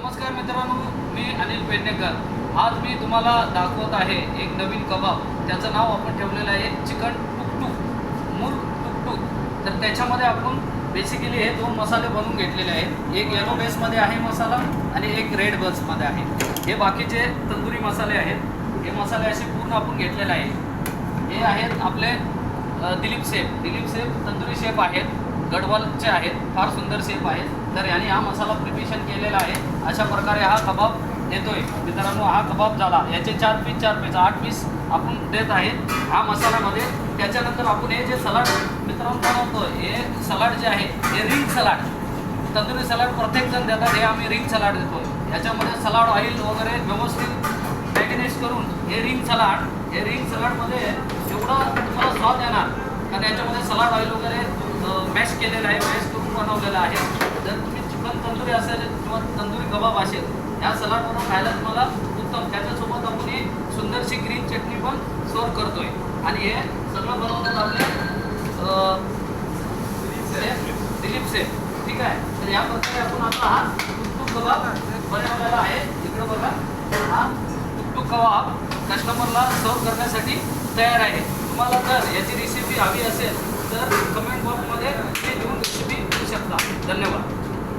नमस्कार मित्रांनो, मी अनिल पेडणेकर। आज मी तुम्हाला दाखवत आहे एक नवीन कबाब। त्याचं नाव आपण ठेवलेलं आहे चिकन टुकटुक, मूर टुकटुक। तर त्याच्यामध्ये आपण बेसिकली हे दोन मसाले बनवून घेतलेले आहेत। एक येलो बेसमध्ये आहे मसाला आणि एक रेड बेसमध्ये आहे। हे बाकीचे तंदुरी मसाले आहेत। हे मसाले असे पूर्ण आपण घेतलेले आहे। हे आहेत आपले दिलीप शेफ तंदुरी शेफ आहेत, गडवालचे आहेत, फार सुंदर शेफ आहेत। तर याने हा मसाला प्रिपरेशन केलेला आहे। अशा प्रकारे हा कबाब देतोय मित्रांनो। हा कबाब झाला, याचे 4 पीस 8 पीस आपण देत आहे हा मसाल्यामध्ये। त्याच्यानंतर आपण हे जे सलाड मित्रांनो बनवतो, हे सलाड जे आहे हे रिंग सलाड, तंदुरी सलाड प्रत्येकजण देतात, हे आम्ही रिंग सलाड देतो। याच्यामध्ये सलाड ऑइल वगैरे व्यवस्थित मॅरिनेट करून हे रिंग सलाडमध्ये एवढा तुम्हाला स्वाद येणार, कारण याच्यामध्ये सलाड ऑइल वगैरे मॅश केलेलं आहे, मॅश करून बनवलेलं आहे। जर तुम्ही चिकन तंदुरी असेल किंवा तंदुरी कबाब असेल, या सलाडवरून खायला तुम्हाला उत्तम। त्याच्यासोबत आपण ही सुंदरशी ग्रीन चटणी पण सर्व करतोय। आणि हे सगळं बनवतात आपले दिलीप शेफ, ठीक आहे। तर या प्रकारे आपण आता हा टुकटुक कबाब बनवलेला आहे। इकडं बघा, हा टुकटुक कबाब कस्टमरला सर्व करण्यासाठी तयार आहे। तुम्हाला जर याची रेसिपी हवी असेल तर कमेंट बॉक्समध्ये लिहून रेसिपी देऊ शकता। धन्यवाद।